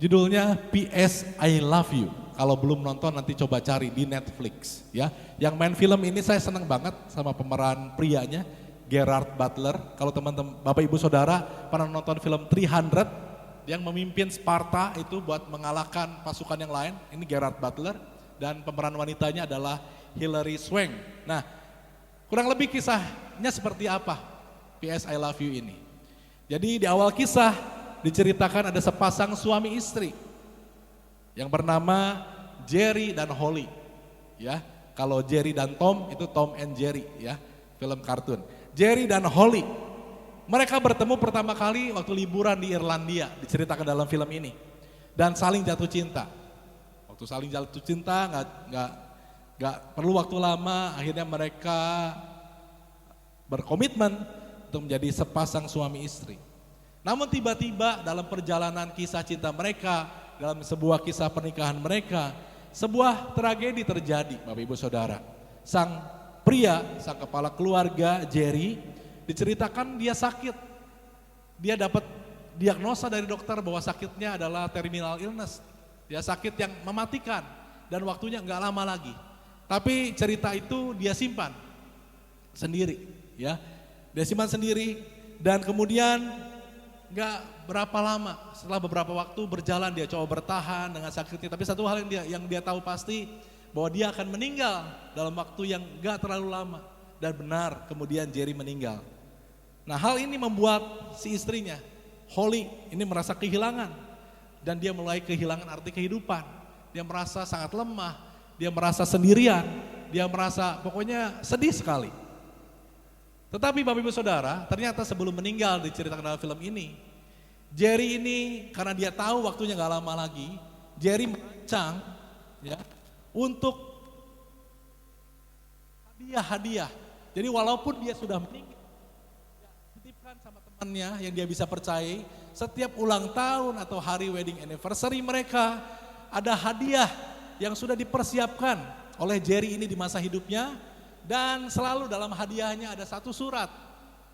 Judulnya PS I Love You. Kalau belum nonton nanti coba cari di Netflix ya. Yang main film ini saya senang banget sama pemeran prianya Gerard Butler. Kalau teman-teman Bapak Ibu Saudara pernah nonton film 300 yang memimpin Sparta itu buat mengalahkan pasukan yang lain, ini Gerard Butler dan pemeran wanitanya adalah Hilary Swank. Nah, kurang lebih kisahnya seperti apa PS I Love You ini. Jadi di awal kisah diceritakan ada sepasang suami istri yang bernama Jerry dan Holly. Ya, kalau Jerry dan Tom itu Tom and Jerry ya, film kartun. Jerry dan Holly. Mereka bertemu pertama kali waktu liburan di Irlandia, diceritakan dalam film ini. Dan saling jatuh cinta. Waktu saling jatuh cinta nggak perlu waktu lama, akhirnya mereka berkomitmen untuk menjadi sepasang suami istri. Namun tiba-tiba dalam perjalanan kisah cinta mereka, dalam sebuah kisah pernikahan mereka, sebuah tragedi terjadi Bapak Ibu Saudara. Sang pria, sang kepala keluarga Jerry, diceritakan dia sakit. Dia dapat diagnosa dari dokter bahwa sakitnya adalah terminal illness. Dia sakit yang mematikan dan waktunya nggak lama lagi. Tapi cerita itu dia simpan sendiri ya. Dia simpan sendiri dan kemudian nggak berapa lama, setelah beberapa waktu berjalan dia coba bertahan dengan sakitnya. Tapi satu hal yang dia tahu pasti bahwa dia akan meninggal dalam waktu yang nggak terlalu lama. Dan benar kemudian Jerry meninggal. Nah hal ini membuat si istrinya Holly ini merasa kehilangan. Dan dia mulai kehilangan arti kehidupan. Dia merasa sangat lemah, dia merasa sendirian, dia merasa pokoknya sedih sekali. Tetapi Bapak Ibu Saudara, ternyata sebelum meninggal diceritakan dalam film ini, Jerry ini karena dia tahu waktunya gak lama lagi, Jerry merancang ya, untuk hadiah-hadiah. Jadi walaupun dia sudah meninggal, titipkan sama temannya yang dia bisa percayai, setiap ulang tahun atau hari wedding anniversary mereka, ada hadiah yang sudah dipersiapkan oleh Jerry ini di masa hidupnya. Dan selalu dalam hadiahnya ada satu surat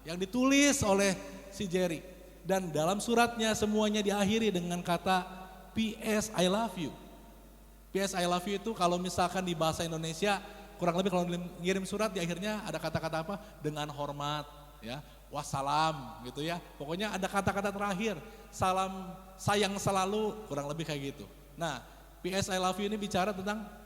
yang ditulis oleh si Jerry. Dan dalam suratnya semuanya diakhiri dengan kata PS I love you. PS I love you itu kalau misalkan di bahasa Indonesia kurang lebih kalau ngirim surat di akhirnya ada kata-kata apa? Dengan hormat ya, wassalam gitu ya. Pokoknya ada kata-kata terakhir, salam sayang selalu, kurang lebih kayak gitu. Nah PS I love you ini bicara tentang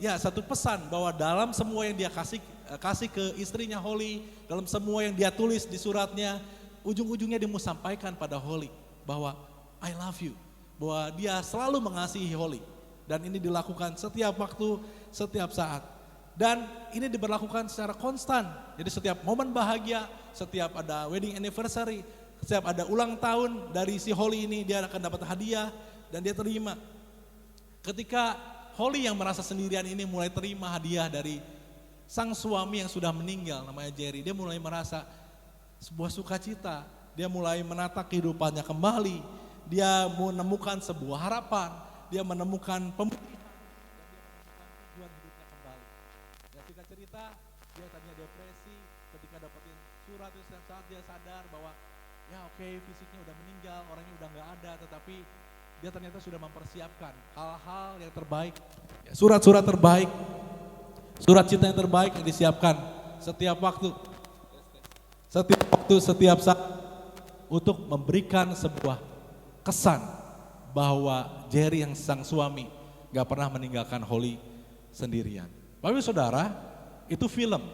ya satu pesan bahwa dalam semua yang dia kasih ke istrinya Holly, dalam semua yang dia tulis di suratnya, ujung-ujungnya dia mau sampaikan pada Holly bahwa I love you, bahwa dia selalu mengasihi Holly. Dan ini dilakukan setiap waktu, setiap saat. Dan ini diberlakukan secara konstan. Jadi setiap momen bahagia, setiap ada wedding anniversary, setiap ada ulang tahun dari si Holly ini, dia akan dapat hadiah dan dia terima. Ketika Holly yang merasa sendirian ini mulai terima hadiah dari sang suami yang sudah meninggal namanya Jerry. Dia mulai merasa sebuah sukacita, dia mulai menata kehidupannya kembali. Dia menemukan sebuah harapan, dia menemukan pemulihan, tujuan hidupnya kembali. Ya singkat cerita, dia tadinya depresi, ketika dapetin surat itu setiap saat dia sadar bahwa ya oke, fisiknya udah meninggal, orangnya udah gak ada, tetapi dia ternyata sudah mempersiapkan hal-hal yang terbaik, surat-surat terbaik, surat cinta yang terbaik yang disiapkan setiap waktu, setiap saat untuk memberikan sebuah kesan bahwa Jerry yang sang suami gak pernah meninggalkan Holly sendirian. Bapak Ibu Saudara, itu film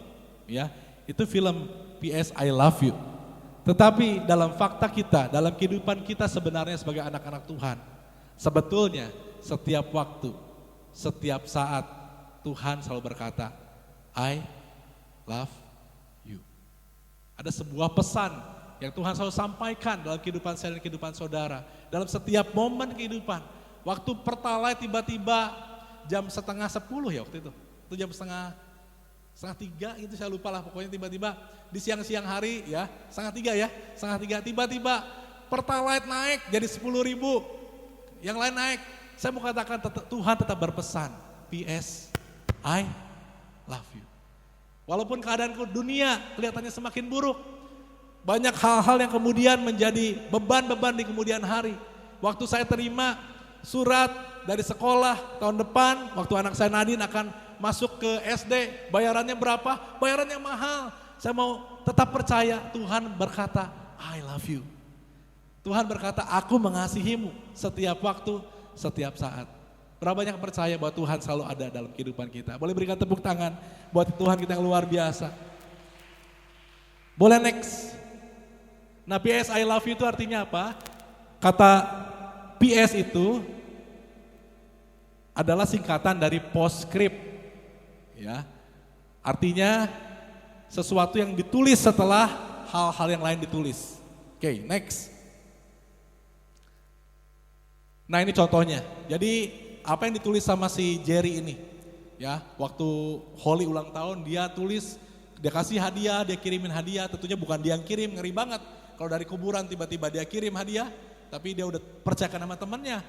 ya, itu film PS I Love You. Tetapi dalam fakta kita, dalam kehidupan kita sebenarnya sebagai anak-anak Tuhan, sebetulnya setiap waktu, setiap saat Tuhan selalu berkata, I love you. Ada sebuah pesan yang Tuhan selalu sampaikan dalam kehidupan saya dan kehidupan saudara. Dalam setiap momen kehidupan. Waktu pertalite tiba-tiba jam 9:30 ya waktu itu. Itu jam setengah 2:30 itu saya lupa lah, pokoknya tiba-tiba di siang-siang hari ya, 2:30 ya, 2:30 tiba-tiba pertalite naik jadi 10.000. Yang lain naik. Saya mau katakan Tuhan tetap berpesan, PS I love you. Walaupun keadaan dunia kelihatannya semakin buruk, banyak hal-hal yang kemudian menjadi beban-beban di kemudian hari. Waktu saya terima surat dari sekolah tahun depan, waktu anak saya Nadine akan masuk ke SD, bayarannya berapa? Bayarannya mahal. Saya mau tetap percaya, Tuhan berkata, I love you. Tuhan berkata, aku mengasihimu setiap waktu, setiap saat. Berapa banyak percaya bahwa Tuhan selalu ada dalam kehidupan kita. Boleh berikan tepuk tangan buat Tuhan kita yang luar biasa. Boleh next. Nah, PS I love you itu artinya apa? Kata PS itu adalah singkatan dari postscript. Ya. Artinya sesuatu yang ditulis setelah hal-hal yang lain ditulis. Oke, next. Nah, ini contohnya. Jadi apa yang ditulis sama si Jerry ini? Ya, waktu Holly ulang tahun dia tulis, dia kasih hadiah, dia kirimin hadiah, tentunya bukan dia yang kirim, ngeri banget. Kalau dari kuburan tiba-tiba dia kirim hadiah, tapi dia udah percayakan sama temannya.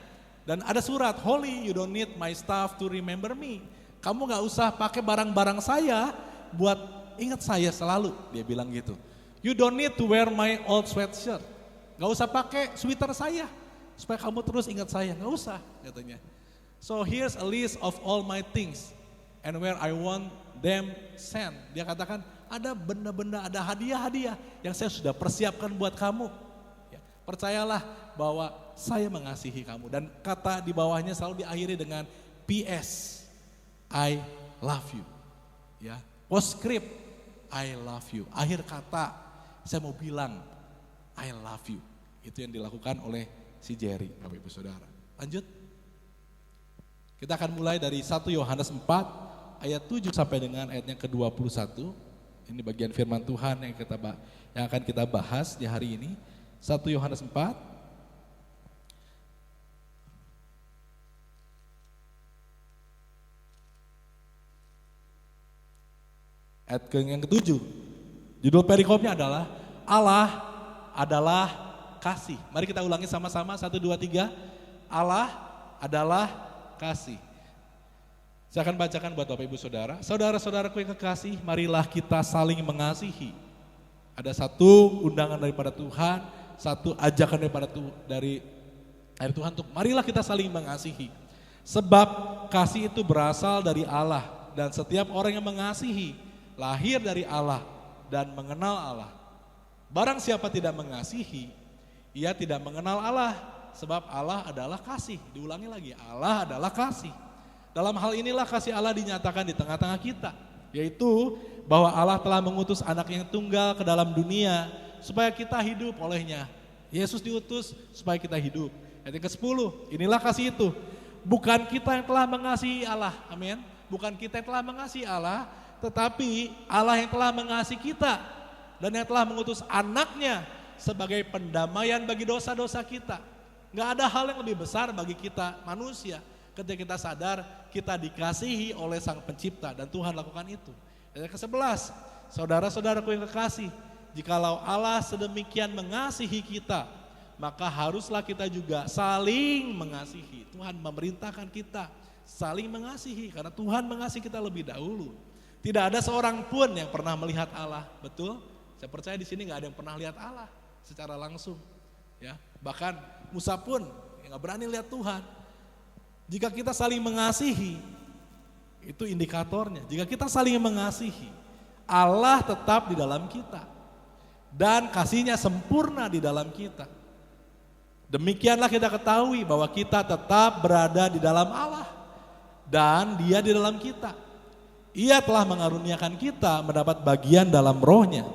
Dan ada surat, Holly, you don't need my stuff to remember me. Kamu gak usah pakai barang-barang saya buat ingat saya selalu, dia bilang gitu. You don't need to wear my old sweatshirt. Gak usah pakai sweater saya, supaya kamu terus ingat saya, gak usah katanya. So here's a list of all my things and where I want them sent. Dia katakan ada benda-benda, ada hadiah-hadiah yang saya sudah persiapkan buat kamu. Ya, percayalah bahwa saya mengasihi kamu. Dan kata di bawahnya selalu diakhiri dengan PS, I love you. Ya, postscript, I love you. Akhir kata, saya mau bilang, I love you. Itu yang dilakukan oleh si Jerry, Bapak Ibu Saudara. Lanjut. Kita akan mulai dari 1 Yohanes 4 ayat 7 sampai dengan ayatnya ke-21. Ini bagian firman Tuhan yang akan kita bahas di hari ini. 1 Yohanes 4 ayat yang ke-7. Judul perikopnya adalah Allah adalah kasih. Mari kita ulangi sama-sama, 1, 2, 3. Allah adalah kasih. Saya akan bacakan buat Bapak Ibu Saudara. Saudara-saudaraku yang kekasih, marilah kita saling mengasihi. Ada satu undangan daripada Tuhan, satu ajakan dari Tuhan untuk marilah kita saling mengasihi. Sebab kasih itu berasal dari Allah dan setiap orang yang mengasihi lahir dari Allah dan mengenal Allah. Barang siapa tidak mengasihi, ia tidak mengenal Allah, sebab Allah adalah kasih. Diulangi lagi, Allah adalah kasih. Dalam hal inilah kasih Allah dinyatakan di tengah-tengah kita, yaitu bahwa Allah telah mengutus anak yang tunggal ke dalam dunia supaya kita hidup olehnya. Yesus diutus supaya kita hidup. Ayat yang ke-10, inilah kasih itu. Bukan kita yang telah mengasihi Allah, amin. Bukan kita yang telah mengasihi Allah, tetapi Allah yang telah mengasihi kita dan yang telah mengutus anaknya sebagai pendamaian bagi dosa-dosa kita. Gak ada hal yang lebih besar bagi kita manusia ketika kita sadar kita dikasihi oleh Sang Pencipta dan Tuhan lakukan itu. Ayat ke-11, saudara-saudaraku yang kekasih, jikalau Allah sedemikian mengasihi kita, maka haruslah kita juga saling mengasihi. Tuhan memerintahkan kita saling mengasihi karena Tuhan mengasihi kita lebih dahulu. Tidak ada seorang pun yang pernah melihat Allah, betul? Saya percaya di sini nggak ada yang pernah lihat Allah secara langsung. Ya, bahkan Musa pun nggak berani lihat Tuhan. Jika kita saling mengasihi, itu indikatornya. Jika kita saling mengasihi, Allah tetap di dalam kita dan kasih-Nya sempurna di dalam kita. Demikianlah kita ketahui bahwa kita tetap berada di dalam Allah dan Dia di dalam kita. Ia telah mengaruniakan kita mendapat bagian dalam Roh-Nya.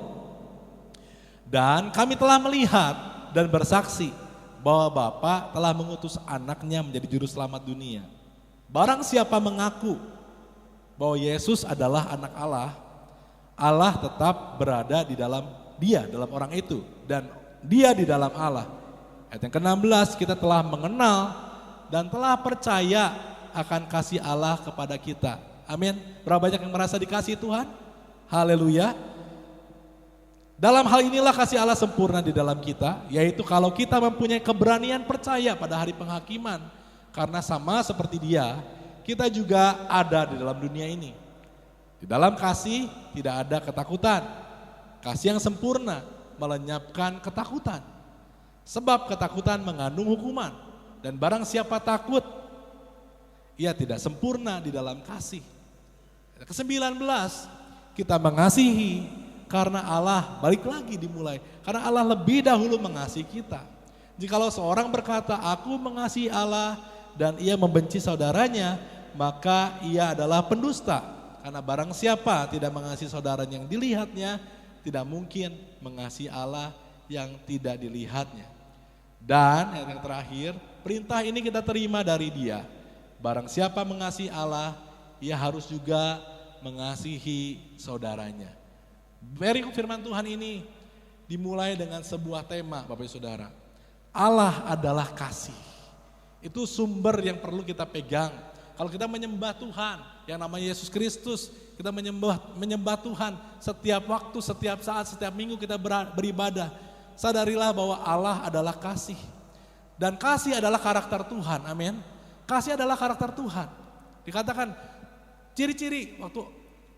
Dan kami telah melihat dan bersaksi bahwa Bapa telah mengutus anaknya menjadi juru selamat dunia. Barang siapa mengaku bahwa Yesus adalah anak Allah, Allah tetap berada di dalam dia, dalam orang itu. Dan dia di dalam Allah. Ayat yang ke-16, kita telah mengenal dan telah percaya akan kasih Allah kepada kita. Amin. Berapa banyak yang merasa dikasihi Tuhan? Haleluya. Dalam hal inilah kasih Allah sempurna di dalam kita, yaitu kalau kita mempunyai keberanian percaya pada hari penghakiman, karena sama seperti Dia, kita juga ada di dalam dunia ini. Di dalam kasih tidak ada ketakutan. Kasih yang sempurna melenyapkan ketakutan. Sebab ketakutan mengandung hukuman, dan barang siapa takut, ia tidak sempurna di dalam kasih. Ke-19, kita mengasihi karena Allah, balik lagi dimulai, karena Allah lebih dahulu mengasihi kita. Jikalau seorang berkata, aku mengasihi Allah dan ia membenci saudaranya, maka ia adalah pendusta. Karena barang siapa tidak mengasihi saudaranya yang dilihatnya, tidak mungkin mengasihi Allah yang tidak dilihatnya. Dan yang terakhir, perintah ini kita terima dari Dia. Barang siapa mengasihi Allah, ia harus juga mengasihi saudaranya. Dari firman Tuhan ini dimulai dengan sebuah tema, Bapak Ibu Saudara. Allah adalah kasih. Itu sumber yang perlu kita pegang. Kalau kita menyembah Tuhan yang namanya Yesus Kristus, kita menyembah Tuhan setiap waktu, setiap saat, setiap minggu kita beribadah. Sadarilah bahwa Allah adalah kasih. Dan kasih adalah karakter Tuhan, amin. Kasih adalah karakter Tuhan. Dikatakan ciri-ciri waktu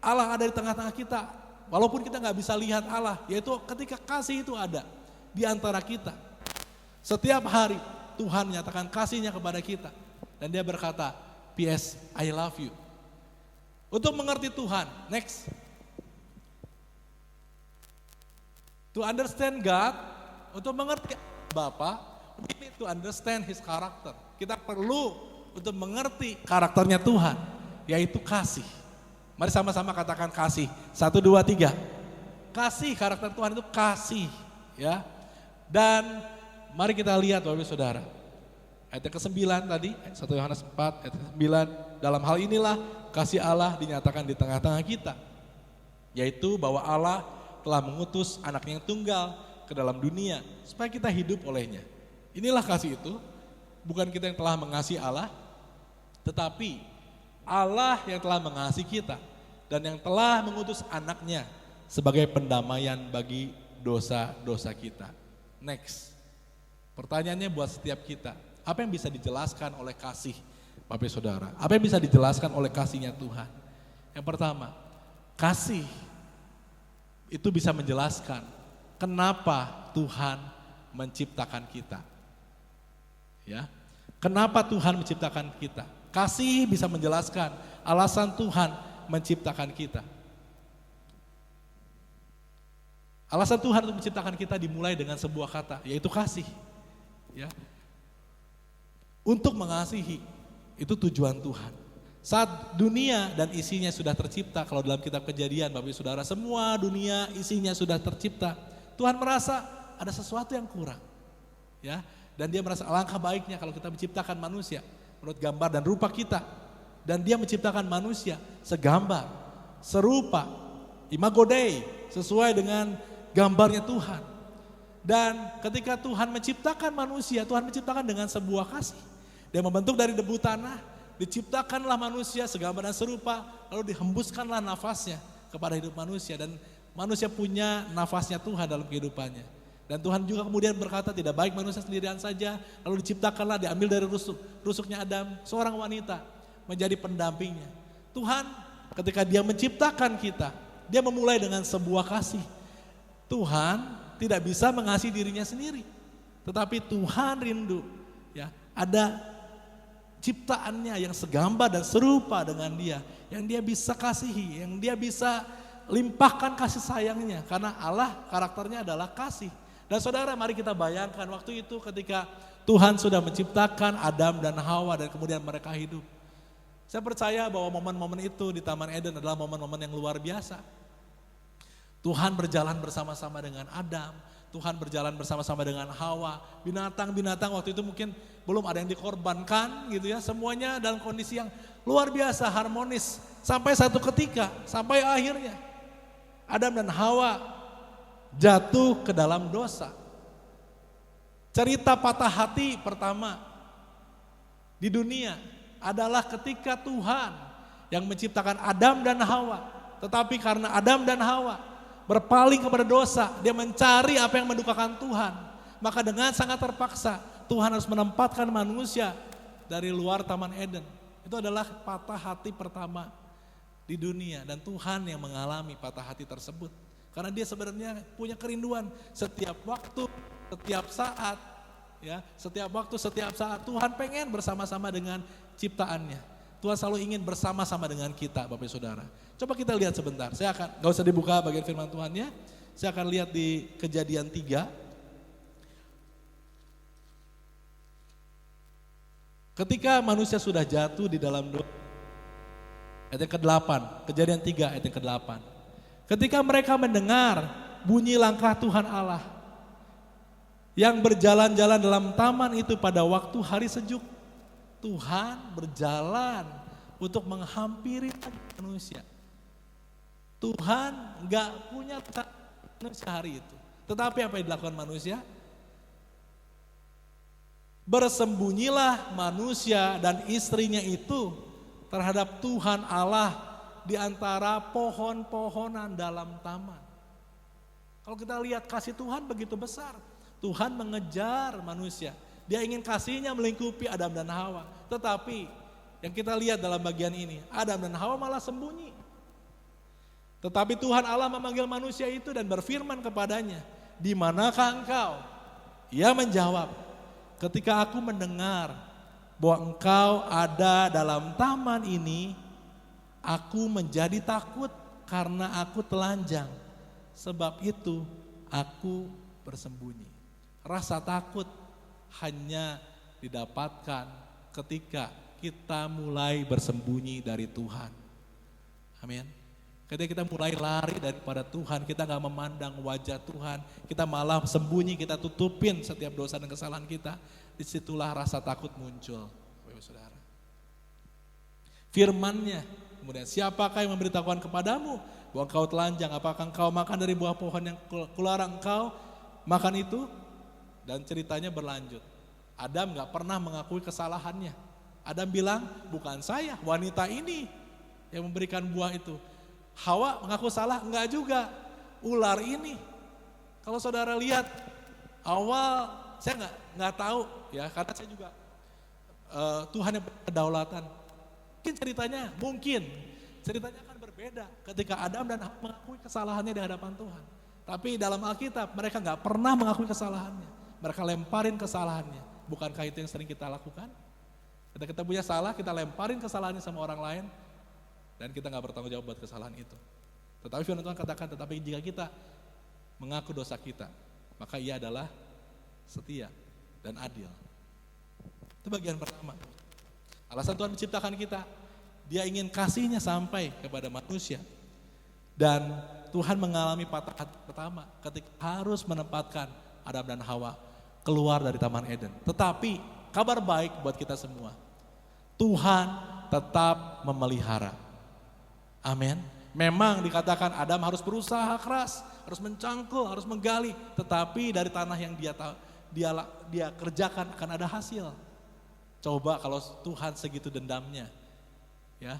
Allah ada di tengah-tengah kita, walaupun kita gak bisa lihat Allah, yaitu ketika kasih itu ada di antara kita. Setiap hari Tuhan menyatakan kasihnya kepada kita. Dan Dia berkata, P.S. I love you. Untuk mengerti Tuhan, next. To understand God, untuk mengerti Bapa, we need to understand His character. Kita perlu untuk mengerti karakternya Tuhan, yaitu kasih. Mari sama-sama katakan kasih. 1, 2, 3. Kasih, karakter Tuhan itu kasih. Ya. Dan mari kita lihat Bapak Ibu Saudara. Ayat ke-9 tadi, 1 Yohanes 4, ayat ke-9. Dalam hal inilah kasih Allah dinyatakan di tengah-tengah kita. Yaitu bahwa Allah telah mengutus anaknya yang tunggal ke dalam dunia supaya kita hidup olehnya. Inilah kasih itu, bukan kita yang telah mengasihi Allah, tetapi Allah yang telah mengasihi kita dan yang telah mengutus anaknya sebagai pendamaian bagi dosa-dosa kita. Next, pertanyaannya buat setiap kita, apa yang bisa dijelaskan oleh kasih Bapak Saudara? Apa yang bisa dijelaskan oleh kasihnya Tuhan? Yang pertama, kasih itu bisa menjelaskan kenapa Tuhan menciptakan kita. Ya. Kenapa Tuhan menciptakan kita? Kasih bisa menjelaskan alasan Tuhan menciptakan kita. Alasan Tuhan untuk menciptakan kita dimulai dengan sebuah kata, yaitu kasih. Ya. Untuk mengasihi, itu tujuan Tuhan. Saat dunia dan isinya sudah tercipta, kalau dalam kitab Kejadian Bapak Ibu Saudara, semua dunia isinya sudah tercipta. Tuhan merasa ada sesuatu yang kurang. Ya, dan Dia merasa alangkah baiknya kalau kita menciptakan manusia menurut gambar dan rupa kita. Dan Dia menciptakan manusia segambar, serupa, imago Dei, sesuai dengan gambarnya Tuhan. Dan ketika Tuhan menciptakan manusia, Tuhan menciptakan dengan sebuah kasih. Dia membentuk dari debu tanah, diciptakanlah manusia segambar dan serupa, lalu dihembuskanlah nafasnya kepada hidup manusia. Dan manusia punya nafasnya Tuhan dalam kehidupannya. Dan Tuhan juga kemudian berkata, tidak baik manusia sendirian saja, lalu diciptakanlah, diambil dari rusuknya Adam, seorang wanita menjadi pendampingnya. Tuhan ketika Dia menciptakan kita, Dia memulai dengan sebuah kasih. Tuhan tidak bisa mengasihi dirinya sendiri, tetapi Tuhan rindu ya ada ciptaannya yang segambar dan serupa dengan Dia, yang Dia bisa kasihi, yang Dia bisa limpahkan kasih sayangnya, karena Allah karakternya adalah kasih. Dan saudara, mari kita bayangkan waktu itu ketika Tuhan sudah menciptakan Adam dan Hawa dan kemudian mereka hidup. Saya percaya bahwa momen-momen itu di Taman Eden adalah momen-momen yang luar biasa. Tuhan berjalan bersama-sama dengan Adam, Tuhan berjalan bersama-sama dengan Hawa. Binatang-binatang waktu itu mungkin belum ada yang dikorbankan gitu ya. Semuanya dalam kondisi yang luar biasa, harmonis. Sampai satu ketika, sampai akhirnya Adam dan Hawa jatuh ke dalam dosa. Cerita patah hati pertama di dunia adalah ketika Tuhan yang menciptakan Adam dan Hawa. Tetapi karena Adam dan Hawa berpaling kepada dosa, dia mencari apa yang mendukakan Tuhan. Maka dengan sangat terpaksa Tuhan harus menempatkan manusia dari luar Taman Eden. Itu adalah patah hati pertama di dunia, dan Tuhan yang mengalami patah hati tersebut. Karena Dia sebenarnya punya kerinduan setiap waktu, setiap saat Ya, setiap waktu, setiap saat Tuhan pengen bersama-sama dengan ciptaannya. Tuhan selalu ingin bersama-sama dengan kita, Bapak Saudara. Coba kita lihat sebentar. Saya akan, gak usah dibuka bagian firman Tuhannya. Saya akan lihat di Kejadian 3. Ketika manusia sudah jatuh di dalam dosa, ayat yang ke-8, Kejadian 3 ayat yang ke-8. Ketika mereka mendengar bunyi langkah Tuhan Allah yang berjalan-jalan dalam taman itu pada waktu hari sejuk, Tuhan berjalan untuk menghampiri manusia. Tuhan gak punya manusia hari itu. Tetapi apa yang dilakukan manusia? Bersembunyilah manusia dan istrinya itu terhadap Tuhan Allah di antara pohon-pohonan dalam taman. Kalau kita lihat kasih Tuhan begitu besar. Tuhan mengejar manusia. Dia ingin kasihnya melingkupi Adam dan Hawa. Tetapi yang kita lihat dalam bagian ini, Adam dan Hawa malah sembunyi. Tetapi Tuhan Allah memanggil manusia itu dan berfirman kepadanya, "Di manakah engkau?" Ia menjawab, "Ketika aku mendengar bahwa engkau ada dalam taman ini, aku menjadi takut karena aku telanjang. Sebab itu aku bersembunyi." Rasa takut hanya didapatkan ketika kita mulai bersembunyi dari Tuhan. Amin. Ketika kita mulai lari daripada Tuhan, kita gak memandang wajah Tuhan, kita malah sembunyi, kita tutupin setiap dosa dan kesalahan kita. Disitulah rasa takut muncul, Saudara. Firman-Nya, kemudian siapakah yang memberitahukan kepadamu bahwa engkau telanjang? Apakah engkau makan dari buah pohon yang kularang engkau makan itu? Dan ceritanya berlanjut. Adam gak pernah mengakui kesalahannya. Adam bilang, bukan saya, wanita ini yang memberikan buah itu. Hawa mengaku salah, enggak juga. Ular ini. Kalau saudara lihat, awal saya nggak tahu ya, karena saya juga Tuhan yang berkedaulatan. Mungkin ceritanya akan berbeda ketika Adam dan Hawa mengakui kesalahannya di hadapan Tuhan. Tapi dalam Alkitab mereka nggak pernah mengakui kesalahannya. Mereka lemparin kesalahannya. Bukankah itu yang sering kita lakukan? Ketika kita punya salah, kita lemparin kesalahannya sama orang lain dan kita nggak bertanggung jawab buat kesalahan itu. Tetapi firman Tuhan katakan, tetapi jika kita mengaku dosa kita, maka Ia adalah setia dan adil. Itu bagian pertama. Alasan Tuhan menciptakan kita, Dia ingin kasihnya sampai kepada manusia. Dan Tuhan mengalami patah hati pertama ketika harus menempatkan Adam dan Hawa keluar dari Taman Eden. Tetapi kabar baik buat kita semua, Tuhan tetap memelihara. Amin. Memang dikatakan Adam harus berusaha keras, harus mencangkul, harus menggali, tetapi dari tanah yang dia kerjakan akan ada hasil. Coba kalau Tuhan segitu dendamnya, ya,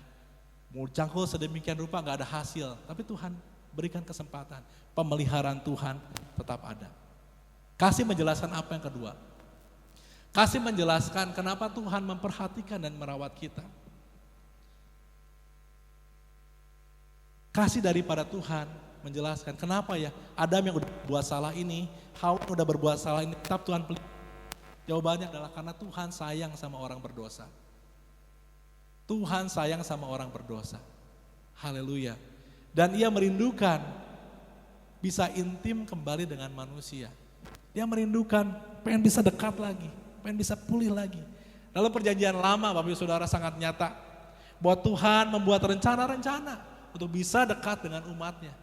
mau cangkul sedemikian rupa nggak ada hasil, tapi Tuhan berikan kesempatan, pemeliharaan Tuhan tetap ada. Kasih menjelaskan apa yang kedua? Kasih menjelaskan kenapa Tuhan memperhatikan dan merawat kita. Kasih daripada Tuhan menjelaskan kenapa ya Adam yang udah berbuat salah ini, Hawa yang udah berbuat salah ini, tetap Tuhan pelihara. Jawabannya adalah karena Tuhan sayang sama orang berdosa. Tuhan sayang sama orang berdosa. Haleluya. Dan Ia merindukan bisa intim kembali dengan manusia. Dia merindukan, pengen bisa dekat lagi, pengen bisa pulih lagi. Dalam perjanjian lama, Bapak Ibu Saudara sangat nyata bahwa Tuhan membuat rencana-rencana untuk bisa dekat dengan umatnya.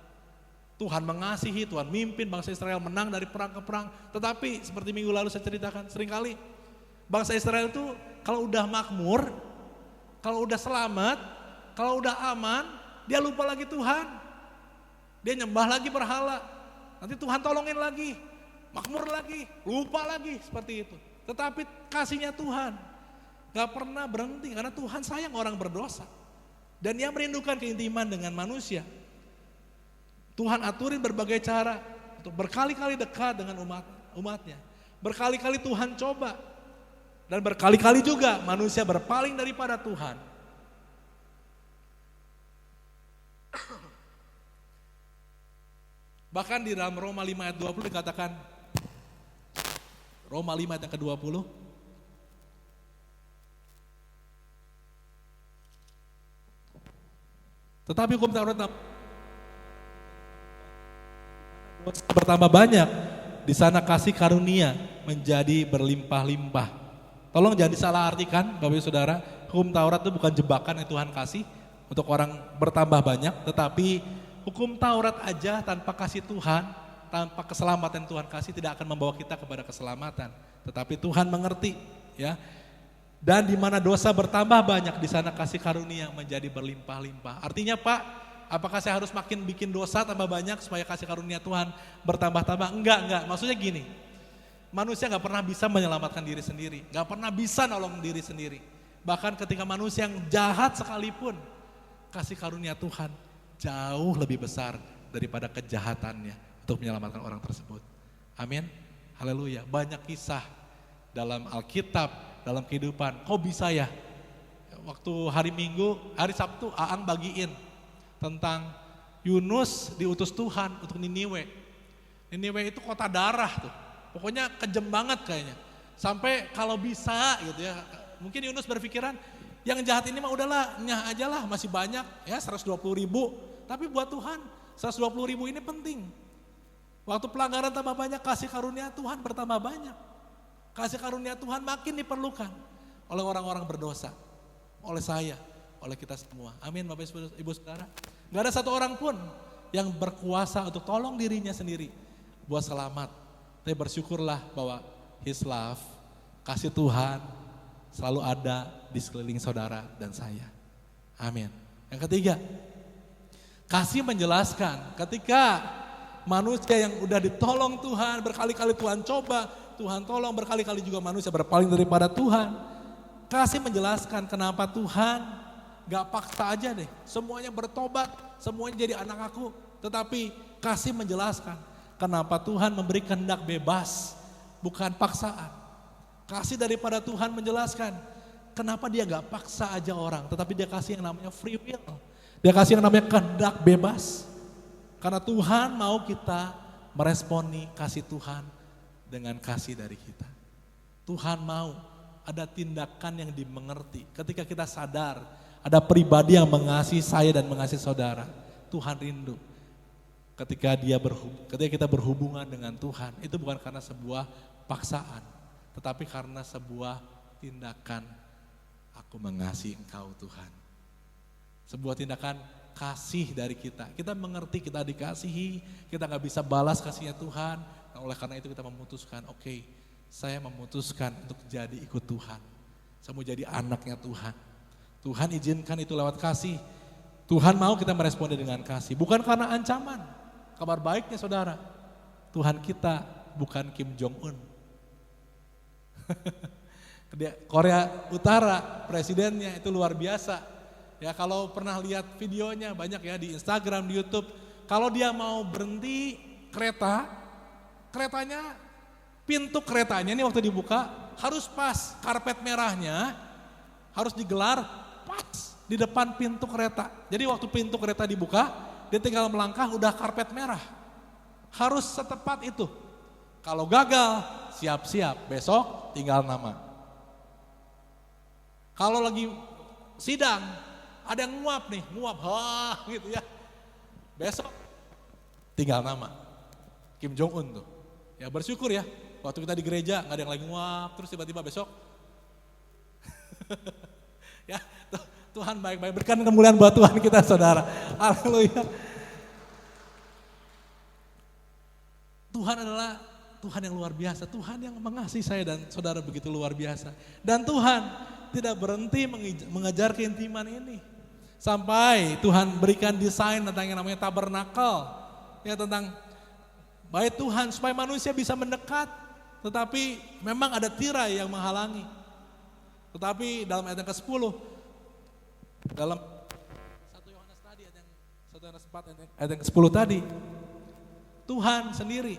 Tuhan mengasihi, Tuhan mimpin bangsa Israel menang dari perang ke perang. Tetapi seperti minggu lalu saya ceritakan, seringkali bangsa Israel itu kalau udah makmur, kalau udah selamat, kalau udah aman, dia lupa lagi Tuhan. Dia nyembah lagi berhala. Nanti Tuhan tolongin lagi, makmur lagi, lupa lagi, seperti itu. Tetapi kasihnya Tuhan gak pernah berhenti karena Tuhan sayang orang berdosa. Dan Ia merindukan keintiman dengan manusia. Tuhan aturin berbagai cara untuk berkali-kali dekat dengan umatnya. Berkali-kali Tuhan coba. Dan berkali-kali juga manusia berpaling daripada Tuhan. Bahkan di dalam Roma 5 ayat 20 dikatakan, Roma 5 ayat yang ke-20. Tetapi hukum Taurat bertambah banyak, di sana kasih karunia menjadi berlimpah-limpah. Tolong jangan disalah artikan Bapak Ibu Saudara, hukum Taurat itu bukan jebakan yang Tuhan kasih untuk orang bertambah banyak, tetapi hukum Taurat aja tanpa kasih Tuhan, tanpa keselamatan Tuhan kasih tidak akan membawa kita kepada keselamatan. Tetapi Tuhan mengerti, ya. Dan di mana dosa bertambah banyak, di sana kasih karunia menjadi berlimpah-limpah. Artinya Pak, apakah saya harus makin bikin dosa tambah banyak supaya kasih karunia Tuhan bertambah-tambah? Enggak. Maksudnya gini, manusia gak pernah bisa menyelamatkan diri sendiri, gak pernah bisa nolong diri sendiri. Bahkan ketika manusia yang jahat sekalipun, kasih karunia Tuhan jauh lebih besar daripada kejahatannya untuk menyelamatkan orang tersebut. Amin. Haleluya. Banyak kisah dalam Alkitab, dalam kehidupan. Kok bisa ya? Waktu hari Minggu, hari Sabtu Aang bagiin tentang Yunus diutus Tuhan untuk Niniwe. Niniwe itu kota darah tuh. Pokoknya kejam banget kayaknya. Sampai kalau bisa gitu ya. Mungkin Yunus berpikiran, yang jahat ini mah udahlah, nyah aja lah, masih banyak ya 120.000. Tapi buat Tuhan 120.000 ini penting. Waktu pelanggaran tambah banyak, kasih karunia Tuhan bertambah banyak. Kasih karunia Tuhan makin diperlukan oleh orang-orang berdosa, oleh saya, oleh kita semua. Amin Bapak Ibu Saudara. Gak ada satu orang pun yang berkuasa untuk tolong dirinya sendiri buat selamat. Tapi bersyukurlah bahwa His love, kasih Tuhan selalu ada di sekeliling saudara dan saya. Amin. Yang ketiga, kasih menjelaskan ketika manusia yang udah ditolong Tuhan, berkali-kali Tuhan coba, Tuhan tolong, berkali-kali juga manusia berpaling daripada Tuhan. Kasih menjelaskan kenapa Tuhan gak paksa aja deh, semuanya bertobat, semuanya jadi anak aku. Tetapi kasih menjelaskan kenapa Tuhan memberi kehendak bebas, bukan paksaan. Kasih daripada Tuhan menjelaskan kenapa dia gak paksa aja orang, tetapi dia kasih yang namanya free will. Dia kasih yang namanya kehendak bebas. Karena Tuhan mau kita meresponi kasih Tuhan dengan kasih dari kita. Tuhan mau ada tindakan yang dimengerti. Ketika kita sadar ada pribadi yang mengasihi saya dan mengasihi saudara, Tuhan rindu. Ketika kita berhubungan dengan Tuhan, itu bukan karena sebuah paksaan, tetapi karena sebuah tindakan, aku mengasihi Engkau Tuhan. Sebuah tindakan kasih dari kita. Kita mengerti kita dikasihi, kita gak bisa balas kasihnya Tuhan. Nah, oleh karena itu kita memutuskan, oke, saya memutuskan untuk jadi ikut Tuhan. Saya mau jadi anaknya Tuhan. Tuhan izinkan itu lewat kasih. Tuhan mau kita meresponnya dengan kasih. Bukan karena ancaman. Kabar baiknya saudara, Tuhan kita bukan Kim Jong-un. Korea Utara, presidennya itu luar biasa. Ya kalau pernah lihat videonya banyak ya di Instagram, di YouTube. Kalau dia mau berhenti keretanya, pintu keretanya ini waktu dibuka harus pas, karpet merahnya harus digelar pas di depan pintu kereta. Jadi waktu pintu kereta dibuka, dia tinggal melangkah udah karpet merah. Harus setepat itu. Kalau gagal, siap-siap, besok tinggal nama. Kalau lagi sidang, ada yang nguap gitu ya. Besok tinggal nama. Kim Jong-un tuh. Ya bersyukur ya, waktu kita di gereja gak ada yang lagi nguap, terus tiba-tiba besok. Ya Tuhan baik-baik, berikan kemuliaan buat Tuhan kita saudara. Haleluya. Tuhan adalah Tuhan yang luar biasa, Tuhan yang mengasihi saya dan saudara begitu luar biasa. Dan Tuhan tidak berhenti mengejar keintiman ini. Sampai Tuhan berikan desain tentang yang namanya tabernakel. Ya tentang bait Tuhan supaya manusia bisa mendekat. Tetapi memang ada tirai yang menghalangi. Tetapi dalam ayat yang ke-10, dalam 1 Yohanes tadi, ayat yang 4, ayat yang ke-10 tadi, Tuhan sendiri.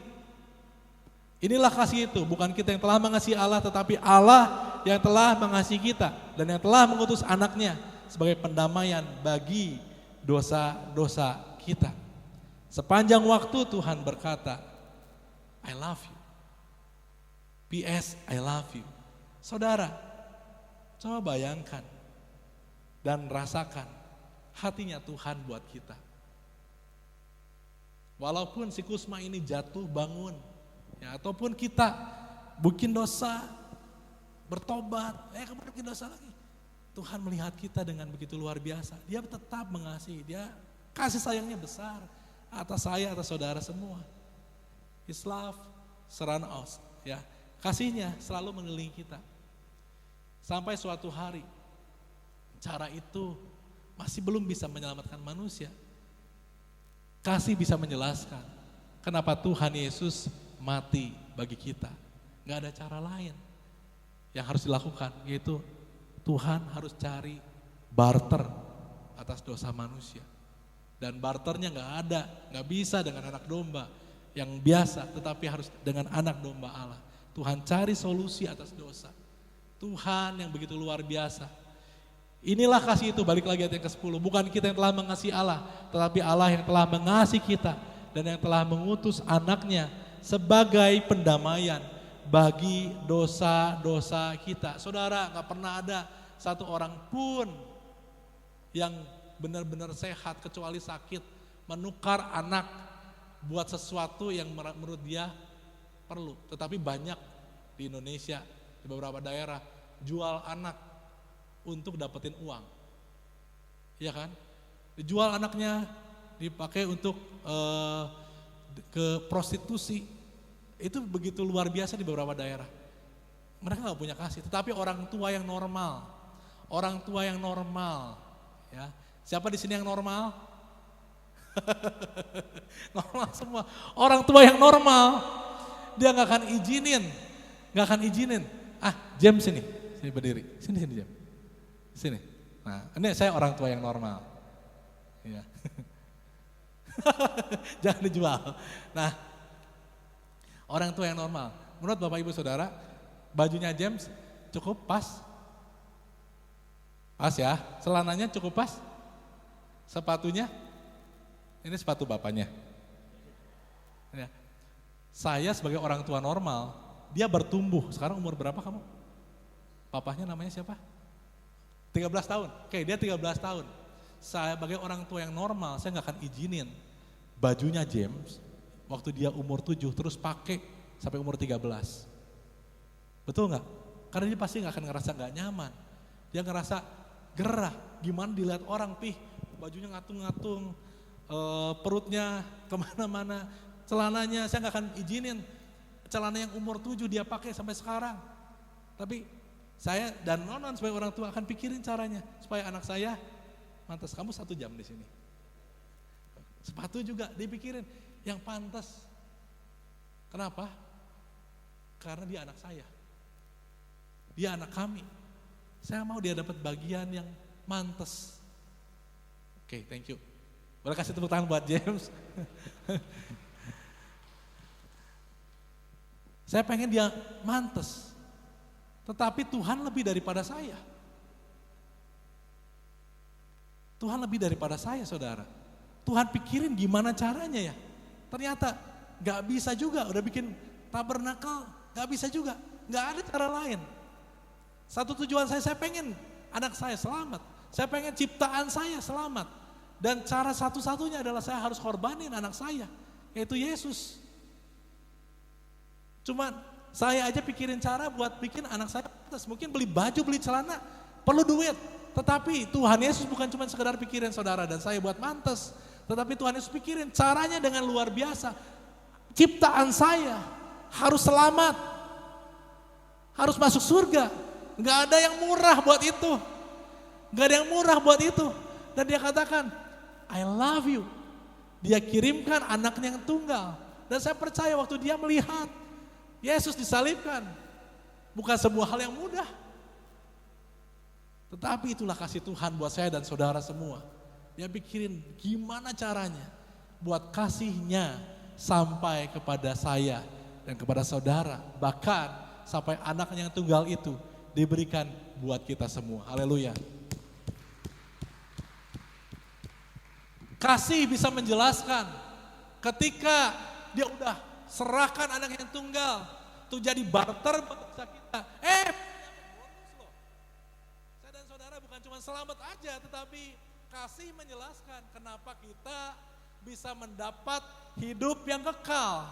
Inilah kasih itu, bukan kita yang telah mengasihi Allah, tetapi Allah yang telah mengasihi kita dan yang telah mengutus anaknya sebagai pendamaian bagi dosa-dosa kita. Sepanjang waktu Tuhan berkata, I love you. PS I love you. Saudara, coba bayangkan dan rasakan hatinya Tuhan buat kita. Walaupun si Kusma ini jatuh bangun, ya, ataupun kita bikin dosa, bertobat, kemudian bikin dosa lagi. Tuhan melihat kita dengan begitu luar biasa. Dia tetap mengasihi, dia kasih sayangnya besar atas saya, atas saudara semua. His love surround us, ya. Kasihnya selalu mengelilingi kita. Sampai suatu hari, cara itu masih belum bisa menyelamatkan manusia. Kasih bisa menjelaskan kenapa Tuhan Yesus mati bagi kita. Gak ada cara lain yang harus dilakukan, yaitu Tuhan harus cari barter atas dosa manusia. Dan barternya gak ada, gak bisa dengan anak domba yang biasa, tetapi harus dengan anak domba Allah. Tuhan cari solusi atas dosa. Tuhan yang begitu luar biasa. Inilah kasih itu, balik lagi ayat yang ke-10. Bukan kita yang telah mengasihi Allah, tetapi Allah yang telah mengasihi kita dan yang telah mengutus anaknya sebagai pendamaian bagi dosa-dosa kita. Saudara, gak pernah ada satu orang pun yang benar-benar sehat kecuali sakit menukar anak buat sesuatu yang menurut dia perlu. Tetapi banyak di Indonesia, di beberapa daerah, jual anak untuk dapetin uang, iya kan? Dijual anaknya, dipakai untuk ke prostitusi. Itu begitu luar biasa di beberapa daerah. Mereka nggak punya kasih, tetapi orang tua yang normal, ya. Siapa di sini yang normal? Normal semua. Orang tua yang normal, dia nggak akan izinin. James sini berdiri, sini James. Sini. Nah, ini saya orang tua yang normal. Ya. Jangan dijual. Nah, orang tua yang normal. Menurut Bapak Ibu Saudara, bajunya James cukup pas? Pas ya? Celananya cukup pas? Sepatunya? Ini sepatu bapaknya. Ya. Saya sebagai orang tua normal, dia bertumbuh. Sekarang umur berapa kamu? Papahnya namanya siapa? 13 tahun, oke, dia 13 tahun. Saya sebagai orang tua yang normal, saya gak akan izinin bajunya James waktu dia umur 7 terus pakai sampai umur 13. Betul gak? Karena dia pasti gak akan ngerasa gak nyaman. Dia ngerasa gerah, gimana dilihat orang, bajunya ngatung-ngatung, perutnya kemana-mana, celananya, saya gak akan izinin celana yang umur 7 dia pakai sampai sekarang. Tapi saya dan Nonon sebagai orang tua akan pikirin caranya supaya anak saya pantas. Kamu 1 jam di sini. Sepatu juga dipikirin yang pantas. Kenapa? Karena dia anak saya. Dia anak kami. Saya mau dia dapat bagian yang mantas. Oke, thank you. Boleh kasih tepuk tangan buat James. Saya pengen dia mantas. Tetapi Tuhan lebih daripada saya. Tuhan lebih daripada saya, saudara. Tuhan pikirin gimana caranya ya. Ternyata gak bisa juga, udah bikin tabernakel, gak bisa juga. Gak ada cara lain. Satu tujuan saya pengen anak saya selamat. Saya pengen ciptaan saya selamat. Dan cara satu-satunya adalah saya harus korbanin anak saya, yaitu Yesus. Cuman saya aja pikirin cara buat bikin anak saya pantas. Mungkin beli baju, beli celana, perlu duit. Tetapi Tuhan Yesus bukan cuma sekedar pikirin saudara dan saya buat mantas. Tetapi Tuhan Yesus pikirin caranya dengan luar biasa. Ciptaan saya harus selamat. Harus masuk surga. Gak ada yang murah buat itu. Gak ada yang murah buat itu. Dan dia katakan, I love you. Dia kirimkan anaknya yang tunggal. Dan saya percaya waktu dia melihat Yesus disalibkan, bukan sebuah hal yang mudah. Tetapi itulah kasih Tuhan buat saya dan saudara semua. Dia pikirin gimana caranya buat kasihnya sampai kepada saya dan kepada saudara. Bahkan sampai anaknya yang tunggal itu diberikan buat kita semua. Haleluya. Kasih bisa menjelaskan ketika dia udah serahkan anak yang tunggal, Untuk jadi barter bangsa kita. Bonus loh. Saya dan saudara bukan cuma selamat aja, tetapi kasih menjelaskan kenapa kita bisa mendapat hidup yang kekal.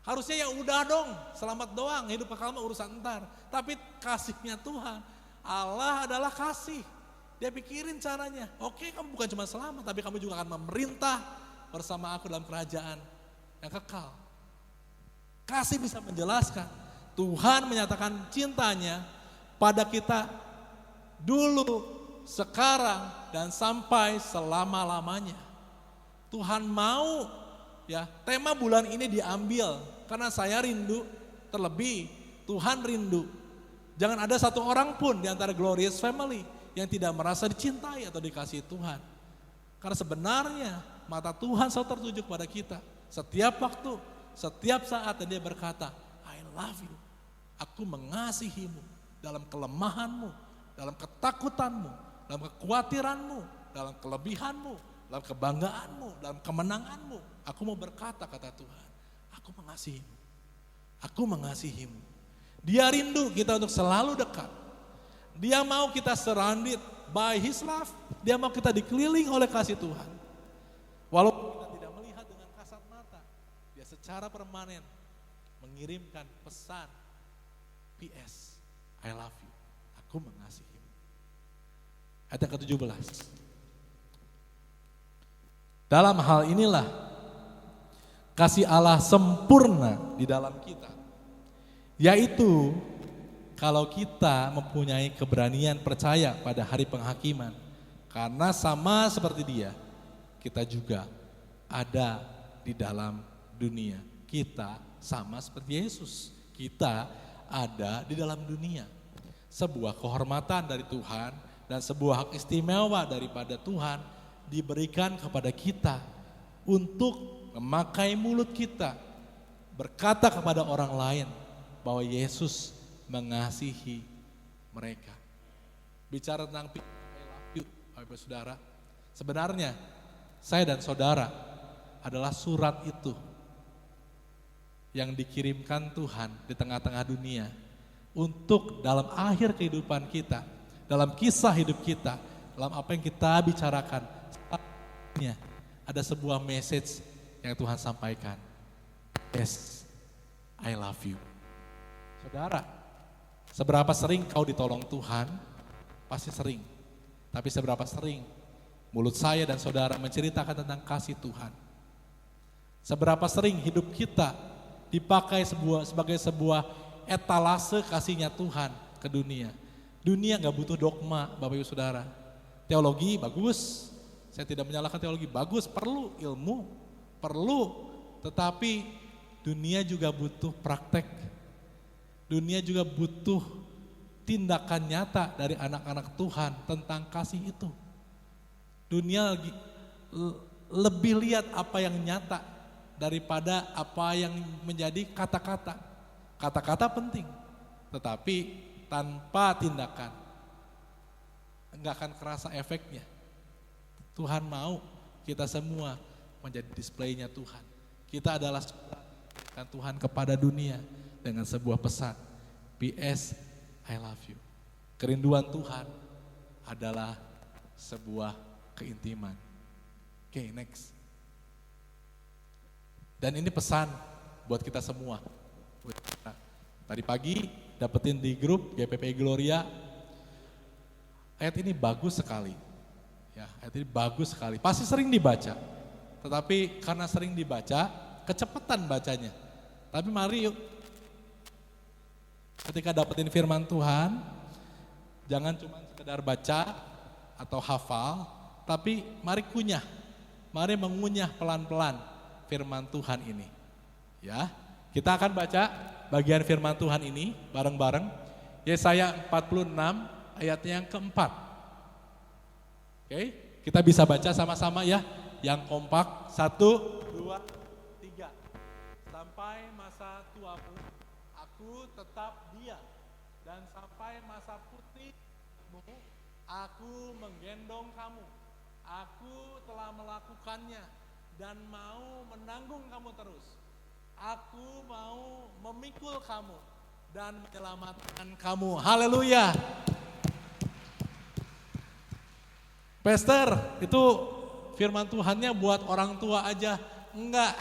Harusnya ya udah dong, selamat doang, hidup kekal mah urusan ntar. Tapi kasihnya Tuhan, Allah adalah kasih. Dia pikirin caranya, oke kamu bukan cuma selamat, tapi kamu juga akan memerintah bersama aku dalam kerajaan yang kekal. Kasih bisa menjelaskan, Tuhan menyatakan cintanya pada kita dulu, sekarang, dan sampai selama-lamanya. Tuhan mau ya tema bulan ini diambil karena saya rindu, terlebih Tuhan rindu. Jangan ada satu orang pun di antara Glorious Family yang tidak merasa dicintai atau dikasihi Tuhan. Karena sebenarnya mata Tuhan selalu tertuju kepada kita. Setiap waktu, setiap saat dan dia berkata, I love you. Aku mengasihimu dalam kelemahanmu, dalam ketakutanmu, dalam kekhawatiranmu, dalam kelebihanmu, dalam kebanggaanmu, dalam kemenanganmu. Aku mau berkata, kata Tuhan, aku mengasihimu. Aku mengasihimu. Dia rindu kita untuk selalu dekat. Dia mau kita surrounded by His love. Dia mau kita dikelilingi oleh kasih Tuhan. Walaupun kita tidak melihat dengan kasat mata, dia secara permanen mengirimkan pesan PS, I love you. Aku mengasihimu. Ayat yang ke-17. Dalam hal inilah kasih Allah sempurna di dalam kita. Yaitu kalau kita mempunyai keberanian percaya pada hari penghakiman. Karena sama seperti dia, kita juga ada di dalam dunia. Kita sama seperti Yesus. Kita ada di dalam dunia. Sebuah kehormatan dari Tuhan dan sebuah hak istimewa daripada Tuhan diberikan kepada kita untuk memakai mulut kita berkata kepada orang lain bahwa Yesus mengasihi mereka. Bicara tentang I love you, Bapak Saudara. Sebenarnya saya dan saudara adalah surat itu yang dikirimkan Tuhan di tengah-tengah dunia untuk dalam akhir kehidupan kita, dalam kisah hidup kita, dalam apa yang kita bicarakan, ada sebuah message yang Tuhan sampaikan. Yes, I love you. Saudara, seberapa sering kau ditolong Tuhan? Pasti sering. Tapi seberapa sering mulut saya dan saudara menceritakan tentang kasih Tuhan? Seberapa sering hidup kita dipakai sebagai sebuah etalase kasihnya Tuhan ke dunia? Dunia gak butuh dogma, Bapak Ibu Saudara. Teologi bagus, saya tidak menyalahkan teologi, bagus, perlu ilmu, perlu. Tetapi dunia juga butuh praktek. Dunia juga butuh tindakan nyata dari anak-anak Tuhan tentang kasih itu. Dunia lebih lihat apa yang nyata daripada apa yang menjadi kata-kata. Kata-kata penting, tetapi tanpa tindakan enggak akan kerasa efeknya. Tuhan mau kita semua menjadi displaynya Tuhan. Kita adalah surat Tuhan kepada dunia dengan sebuah pesan, PS, I love you. Kerinduan Tuhan adalah sebuah keintiman. Oke, next. Dan ini pesan buat kita semua. Tadi pagi dapetin di grup GPP Gloria. Ayat ini bagus sekali. Ya, ayat ini bagus sekali. Pasti sering dibaca. Tetapi karena sering dibaca, kecepatan bacanya. Tapi mari yuk, ketika dapetin firman Tuhan, jangan cuma sekedar baca atau hafal, tapi mari kunyah. Mari mengunyah pelan-pelan firman Tuhan ini. Ya, kita akan baca bagian firman Tuhan ini bareng-bareng. Yesaya 46 ayatnya yang keempat. Oke, kita bisa baca sama-sama ya. Yang kompak, 1, 2, 3. Sampai masa tuamu, aku tetap dia. Dan sampai masa putihmu, aku menggendong kamu. Aku telah melakukannya dan mau menanggung kamu terus. Aku mau memikul kamu dan menyelamatkan kamu. Haleluya. Pastor, itu firman Tuhannya buat orang tua aja. Enggak.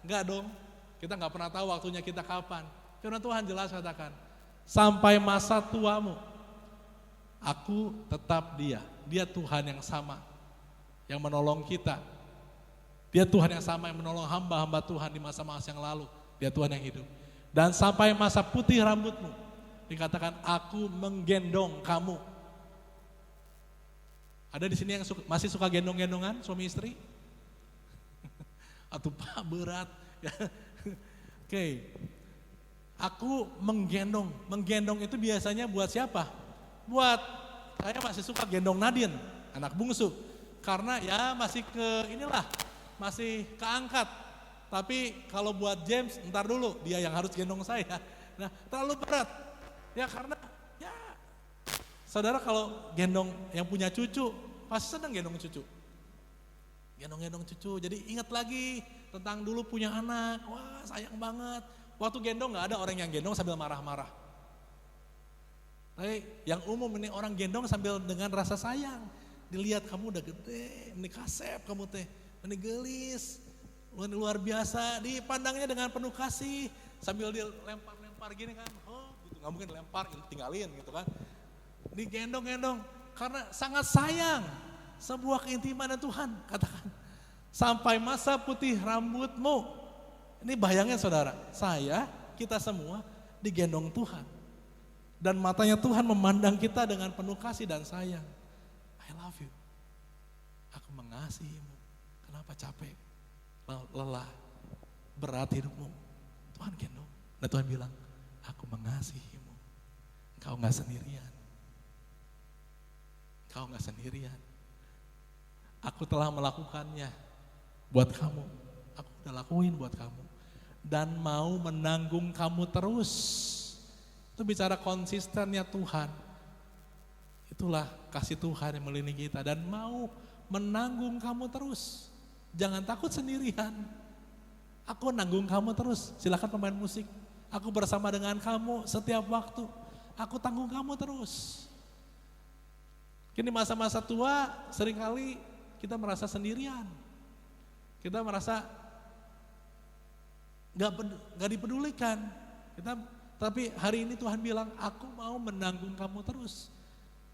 Enggak dong. Kita enggak pernah tahu waktunya kita kapan. Firman Tuhan jelas katakan, sampai masa tuamu, aku tetap dia. Dia Tuhan yang sama, yang menolong kita. Dia Tuhan yang sama yang menolong hamba-hamba Tuhan di masa-masa yang lalu. Dia Tuhan yang hidup. Dan sampai masa putih rambutmu, dikatakan aku menggendong kamu. Ada di sini yang masih suka gendong-gendongan suami istri? Atau Pak berat. Oke. Aku menggendong. Menggendong itu biasanya buat siapa? Buat, saya masih suka gendong Nadine, anak bungsu. Karena ya masih masih keangkat. Tapi kalau buat James, ntar dulu, dia yang harus gendong saya. Nah, terlalu berat. Ya karena, ya saudara kalau gendong yang punya cucu, pasti senang gendong cucu. Gendong-gendong cucu, jadi ingat lagi tentang dulu punya anak. Wah sayang banget. Waktu gendong gak ada orang yang gendong sambil marah-marah. Tapi yang umum ini orang gendong sambil dengan rasa sayang. Dilihat kamu udah gede, ini kasep kamu teh, ini gelis, luar biasa. Dipandangnya dengan penuh kasih, sambil dilempar-lempar gini kan. Oh gitu, gak mungkin lempar, tinggalin gitu kan. Digendong-gendong, karena sangat sayang. Sebuah keintiman Tuhan, katakan. Sampai masa putih rambutmu. Ini bayangin saudara, kita semua digendong Tuhan. Dan matanya Tuhan memandang kita dengan penuh kasih dan sayang. I love you. Aku mengasihimu. Kenapa capek, lelah, berat hidupmu. Tuhan gendong. Dan Tuhan bilang, aku mengasihimu. Engkau gak sendirian. Engkau gak sendirian. Aku telah melakukannya buat kamu. Aku udah lakuin buat kamu. Dan mau menanggung kamu terus. Itu bicara konsistennya Tuhan. Itulah kasih Tuhan yang melindungi kita. Dan mau menanggung kamu terus. Jangan takut sendirian. Aku nanggung kamu terus. Silakan pemain musik. Aku bersama dengan kamu setiap waktu. Aku tanggung kamu terus. Kini masa-masa tua seringkali kita merasa sendirian. Kita merasa gak dipedulikan. Tapi hari ini Tuhan bilang, aku mau menanggung kamu terus.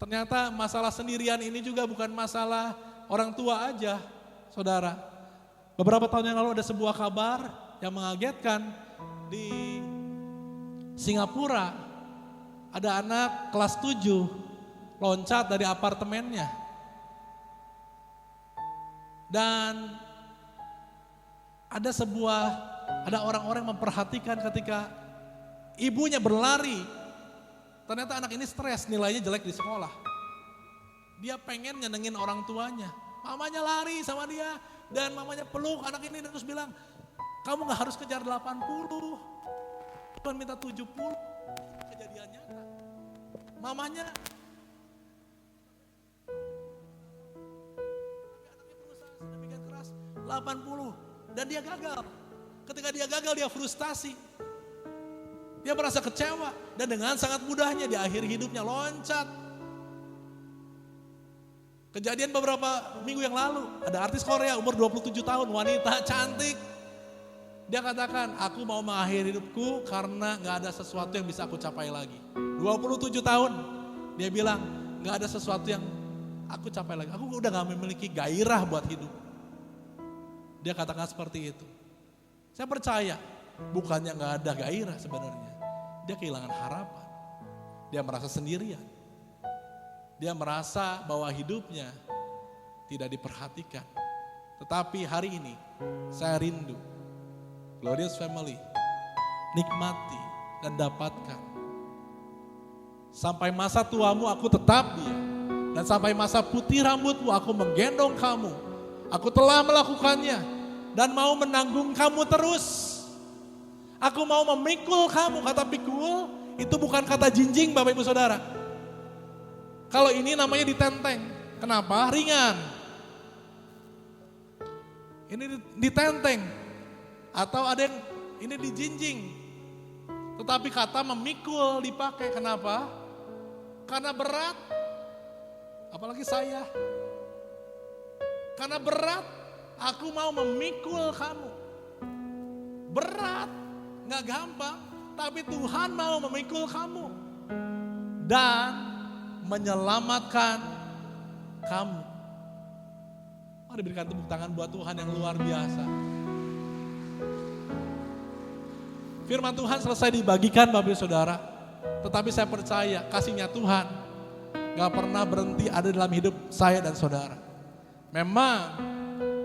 Ternyata masalah sendirian ini juga bukan masalah orang tua aja, saudara. Beberapa tahun yang lalu ada sebuah kabar yang mengagetkan di Singapura. Ada anak kelas 7 loncat dari apartemennya. Dan ada orang-orang yang memperhatikan ketika ibunya berlari. Ternyata anak ini stres, nilainya jelek di sekolah. Dia pengen nyenengin orang tuanya. Mamanya lari sama dia dan mamanya peluk anak ini dan terus bilang, kamu gak harus kejar 80, Tuhan minta 70. Kejadian nyata. Mamanya 80 dan dia gagal. Ketika dia gagal dia frustasi. Dia merasa kecewa dan dengan sangat mudahnya di akhir hidupnya loncat. Kejadian beberapa minggu yang lalu, ada artis Korea umur 27 tahun, wanita cantik. Dia katakan, aku mau mengakhiri hidupku karena gak ada sesuatu yang bisa aku capai lagi. 27 tahun, dia bilang gak ada sesuatu yang aku capai lagi. Aku udah gak memiliki gairah buat hidup. Dia katakan seperti itu. Saya percaya, bukannya gak ada gairah sebenarnya. Dia kehilangan harapan. Dia merasa sendirian. Dia merasa bahwa hidupnya tidak diperhatikan. Tetapi hari ini saya rindu. Glorious Family, nikmati dan dapatkan. Sampai masa tuamu aku tetap dia. Dan sampai masa putih rambutmu aku menggendong kamu. Aku telah melakukannya dan mau menanggung kamu terus. Aku mau memikul kamu. Kata pikul itu bukan kata jinjing Bapak Ibu Saudara. Kalau ini namanya ditenteng. Kenapa? Ringan. Ini ditenteng. Atau ada yang ini dijinjing. Tetapi kata memikul dipakai, kenapa? Karena berat. Apalagi saya. Karena berat, aku mau memikul kamu. Berat, gak gampang, tapi Tuhan mau memikul kamu. Dan menyelamatkan kamu. Mari berikan tepuk tangan buat Tuhan yang luar biasa. Firman Tuhan selesai dibagikan Bapak Ibu Saudara. Tetapi saya percaya kasihnya Tuhan gak pernah berhenti ada dalam hidup saya dan saudara. Memang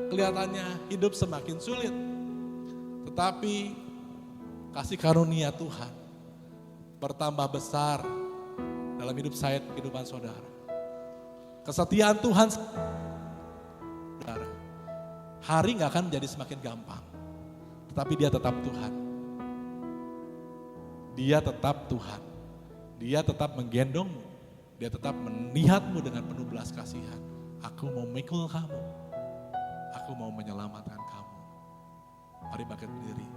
kelihatannya hidup semakin sulit. Tetapi kasih karunia Tuhan bertambah besar dalam hidup saya dan kehidupan saudara. Kesetiaan Tuhan, saudara, hari gak akan menjadi semakin gampang. Tetapi dia tetap Tuhan. Dia tetap Tuhan. Dia tetap menggendongmu. Dia tetap melihatmu dengan penuh belas kasihan. Aku mau memikul kamu. Aku mau menyelamatkan kamu. Mari bangkit berdiri.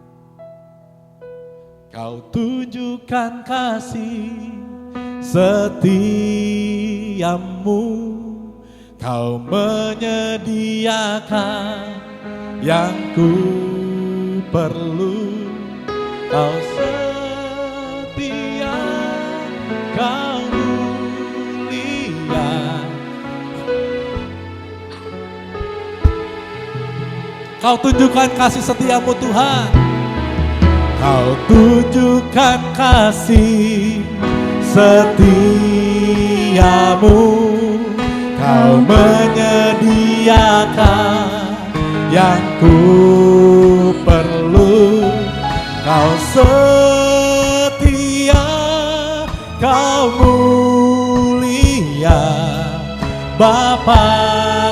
Kau tunjukkan kasih setiamu. Kau menyediakan yang ku perlu. Kau setia, kau mulia. Kau tunjukkan kasih setiamu Tuhan. Kau tunjukkan kasih setiamu. Kau menyediakan yang ku perlu. Kau setia, kau mulia. Bapa,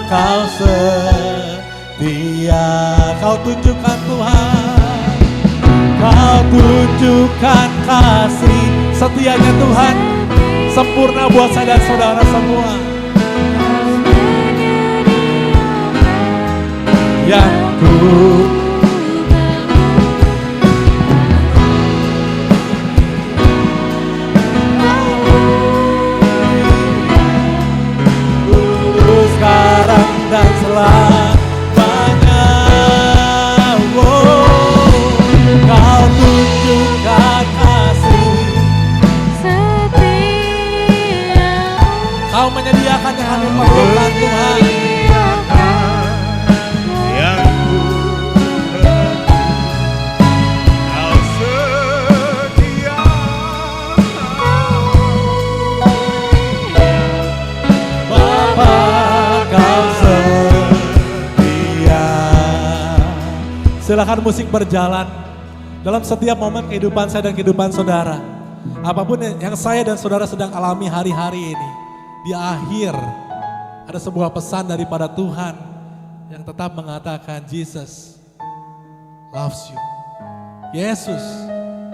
kau setia. Kau tunjukkan Tuhan. Kau tunjukkan kasih setianya Tuhan. Sempurna buat saya dan saudara semua. Yang ku sekarang dan selamanya. Kau tunjukkan kasih setia. Kau menyediakan yang kami perlukan Tuhan. Silakan musik berjalan dalam setiap momen kehidupan saya dan kehidupan saudara. Apapun yang saya dan saudara sedang alami hari-hari ini, di akhir ada sebuah pesan daripada Tuhan yang tetap mengatakan Jesus loves you. Yesus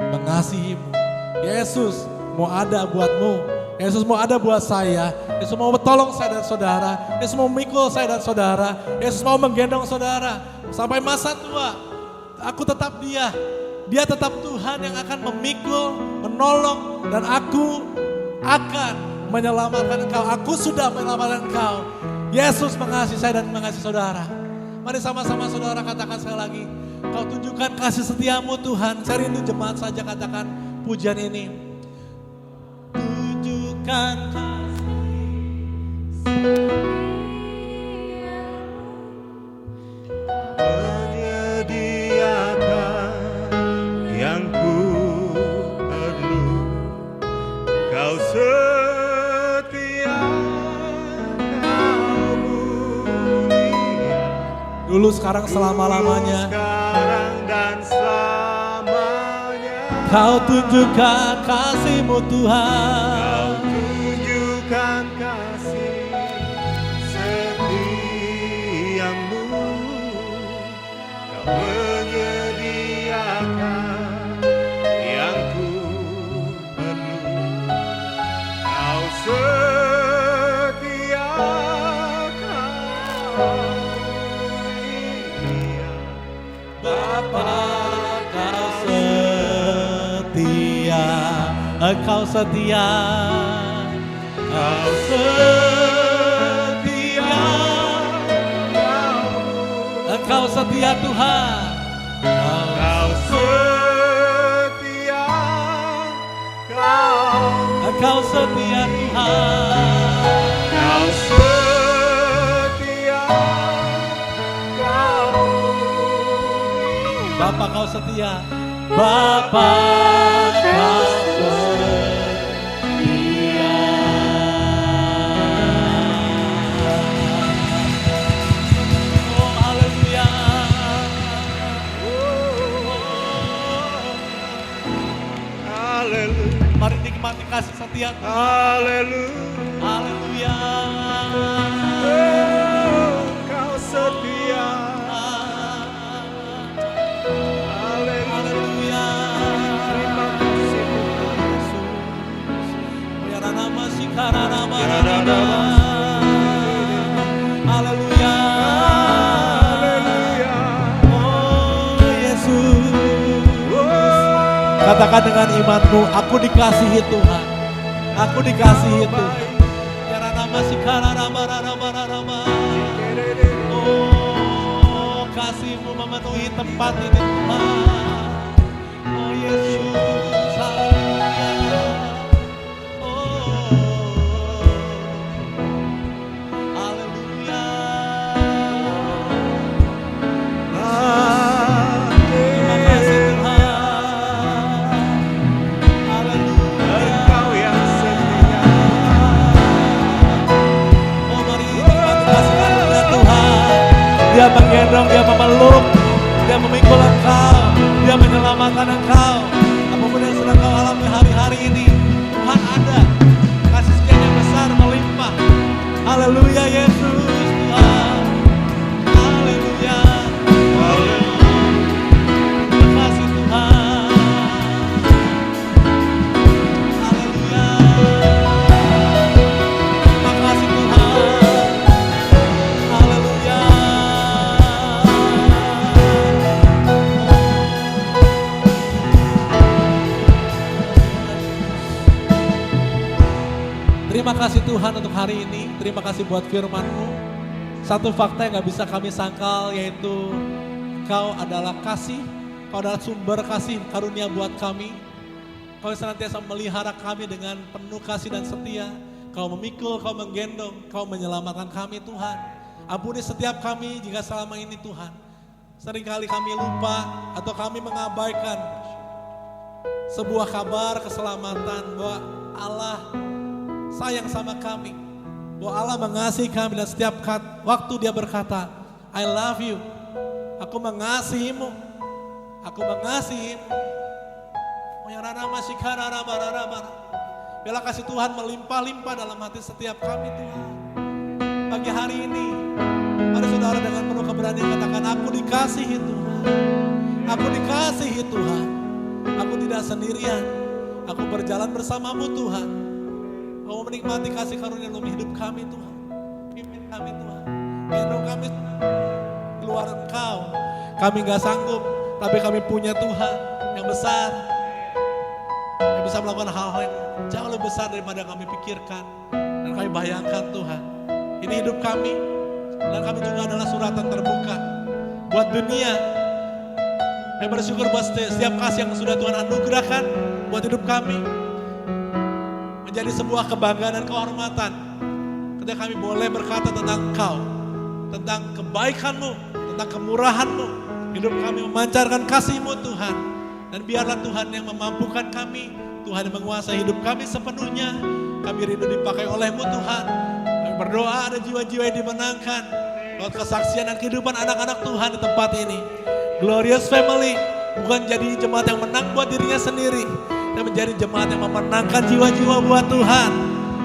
mengasihimu. Yesus mau ada buatmu. Yesus mau ada buat saya. Yesus mau tolong saya dan saudara. Yesus mau memikul saya dan saudara. Yesus mau menggendong saudara sampai masa tua. Aku tetap dia. Dia tetap Tuhan yang akan memikul, menolong, dan aku akan menyelamatkan engkau. Aku sudah menyelamatkan engkau. Yesus mengasihi saya dan mengasihi saudara. Mari sama-sama saudara katakan sekali lagi. Kau tunjukkan kasih setiamu Tuhan. Saya rindu jemaat saja katakan pujian ini. Tunjukkan kasih setiamu. Dulu, sekarang, selama-lamanya. Sekarang dan selamanya. Kau tunjukkan kasih-Mu Tuhan. Kau tunjukkan kasih setiamu. Kau menyediakan yang ku perlu. Kau setia, kau Bapa, kau Engkau setia, Kau setia, Engkau setia Tuhan. Kau setia, Engkau setia Tuhan. Kau setia, Bapa kau setia, Bapa kau setia. Oh haleluya. Haleluya, Mari nikmati kasih setia Tuhan. haleluya, Haleluya. Kau setia, Haleluya. terima kasih Tuhan Yesus. Biar nama si kararama. Haleluya. Haleluya. Haleluya. Oh Yesus. Oh, Katakan dengan imanmu, aku dikasihi Tuhan. Aku dikasihi Tuhan. Biar nama si kararama. Oh kasih-Mu memenuhi tempat ini Tuhan. Oh Yesus. Haleluya. Oh. Haleluya. Terima kasih Tuhan. Haleluya. Engkau yang setia, Oh mari nikmati kasih karunia Tuhan. Dia menggendong, dia memeluk, dia memikul engkau, dia menyelamatkan engkau. Apapun yang sedang kau alami hari-hari ini, Tuhan ada. Kasih sekian yang besar melimpah. Haleluya Yesus Tuhan. Haleluya. Terima kasih Tuhan. Haleluya. Terima kasih Tuhan. Haleluya. Terima kasih Tuhan untuk hari ini. Terima kasih buat firman-Mu. Satu fakta yang gak bisa kami sangkal yaitu Kau adalah kasih. Kau adalah sumber kasih karunia buat kami. Kau senantiasa melihara kami dengan penuh kasih dan setia. Kau memikul, Kau menggendong, Kau menyelamatkan kami Tuhan. Ampuni setiap kami jika selama ini Tuhan. Seringkali kami lupa atau kami mengabaikan sebuah kabar keselamatan bahwa Allah sayang sama kami. Bahwa Allah mengasihi kami dan setiap waktu Dia berkata, I love you. Aku mengasihimu. Aku mengasihimu. Biarlah kasih Tuhan melimpah-limpah dalam hati setiap kami Tuhan. Pagi hari ini, mari saudara dengan penuh keberanian katakan, aku dikasihi Tuhan. Aku dikasihi Tuhan. Aku tidak sendirian. Aku berjalan bersamamu Tuhan. Kau menikmati kasih karunia dalam hidup kami Tuhan. Pimpin kami Tuhan. Gendong kami keluar Engkau. Kami gak sanggup, tapi kami punya Tuhan yang besar. Yang bisa melakukan hal-hal yang jauh lebih besar daripada kami pikirkan. Dan kami bayangkan Tuhan. Ini hidup kami. Dan kami juga adalah suratan terbuka. Buat dunia. Kami bersyukur buat setiap kasih yang sudah Tuhan anugerahkan. Buat hidup kami. Menjadi sebuah kebanggaan dan kehormatan. Ketika kami boleh berkata tentang Engkau. Tentang kebaikan-Mu. Tentang kemurahan-Mu. Hidup kami memancarkan kasih-Mu Tuhan. Dan biarlah Tuhan yang memampukan kami. Tuhan yang menguasai hidup kami sepenuhnya. Kami rindu dipakai oleh-Mu Tuhan. Kami berdoa ada jiwa-jiwa yang dimenangkan. Lewat kesaksian dan kehidupan anak-anak Tuhan di tempat ini. Glorious Family bukan jadi jemaat yang menang buat dirinya sendiri. Dan menjadi jemaat yang memenangkan jiwa-jiwa buat Tuhan.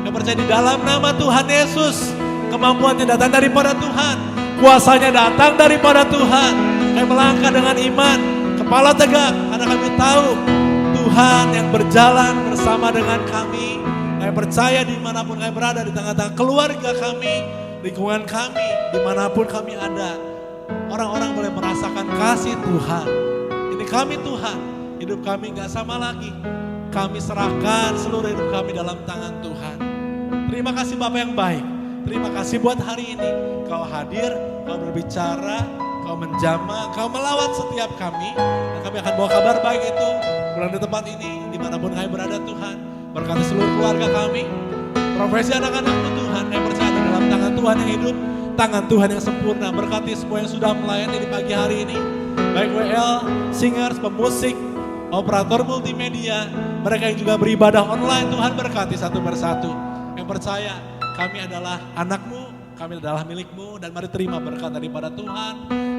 Yang percaya di dalam nama Tuhan Yesus. Kemampuannya datang daripada Tuhan. Kuasanya datang daripada Tuhan. Kami melangkah dengan iman. Kepala tegak karena kami tahu Tuhan yang berjalan bersama dengan kami. Kami percaya dimanapun kami berada, di tengah-tengah keluarga kami, lingkungan kami, dimanapun kami ada. Orang-orang boleh merasakan kasih Tuhan. Ini kami Tuhan, hidup kami gak sama lagi. kami serahkan seluruh hidup kami dalam tangan Tuhan. Terima kasih Bapa yang baik. Terima kasih buat hari ini. Kau hadir, Kau berbicara, Kau menjamah, Kau melawat setiap kami. Dan kami akan bawa kabar baik itu pulang di tempat ini, dimanapun kami berada Tuhan. Berkati seluruh keluarga kami, profesi anak-anak-Mu Tuhan, yang percaya dalam tangan Tuhan yang hidup, tangan Tuhan yang sempurna. Berkati semua yang sudah melayani di pagi hari ini, baik WL, singers, pemusik, operator multimedia, mereka yang juga beribadah online. Tuhan berkati satu persatu. Yang percaya kami adalah anak-Mu, kami adalah milik-Mu, dan mari terima berkat daripada Tuhan.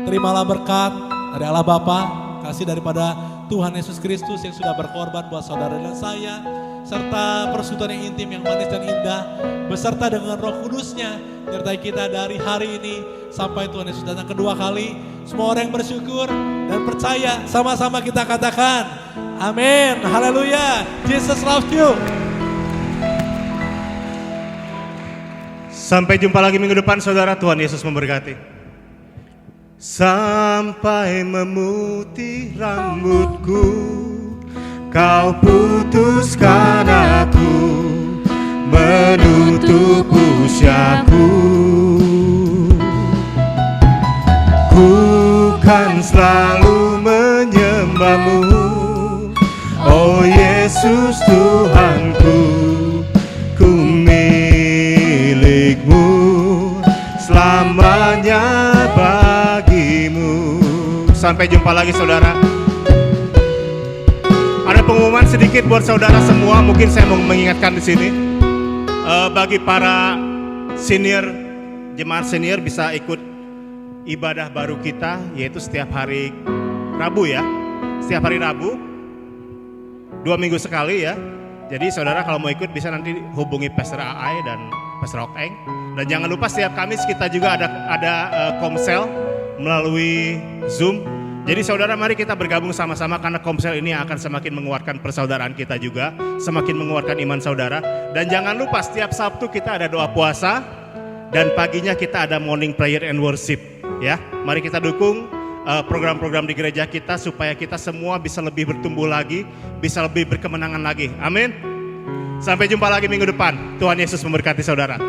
Terimalah berkat dari Allah Bapa, kasih daripada Tuhan Yesus Kristus yang sudah berkorban buat saudara dan saya, serta persekutuan yang intim, yang manis dan indah, beserta dengan Roh Kudus-Nya, menyertai kita dari hari ini sampai Tuhan Yesus datang kedua kali. Semua orang yang bersyukur dan percaya, sama-sama kita katakan, amin, haleluya, Jesus loves you. Sampai jumpa lagi minggu depan saudara, Tuhan Yesus memberkati. Sampai memutih rambutku, Kau putuskan aku, menutup usiaku. Ku kan selalu menyembah-Mu, oh Yesus Tuhanku. Ku milik-Mu, selamanya bagi-Mu. Sampai jumpa lagi saudara. Ada pengumuman sedikit buat saudara semua, mungkin saya mau mengingatkan di sini. Bagi para senior, jemaat senior bisa ikut ibadah baru kita, yaitu setiap hari Rabu ya. Setiap hari Rabu, 2 minggu sekali ya. Jadi saudara kalau mau ikut bisa nanti hubungi Pastor Aai dan Pastor Okeng. Dan jangan lupa setiap Kamis kita juga ada komsel melalui Zoom. Jadi saudara mari kita bergabung sama-sama karena komsel ini akan semakin menguatkan persaudaraan kita juga, semakin menguatkan iman saudara. Dan jangan lupa setiap Sabtu kita ada doa puasa dan paginya kita ada morning prayer and worship ya. Mari kita dukung program-program di gereja kita supaya kita semua bisa lebih bertumbuh lagi, bisa lebih berkemenangan lagi. Amin. Sampai jumpa lagi minggu depan. Tuhan Yesus memberkati saudara.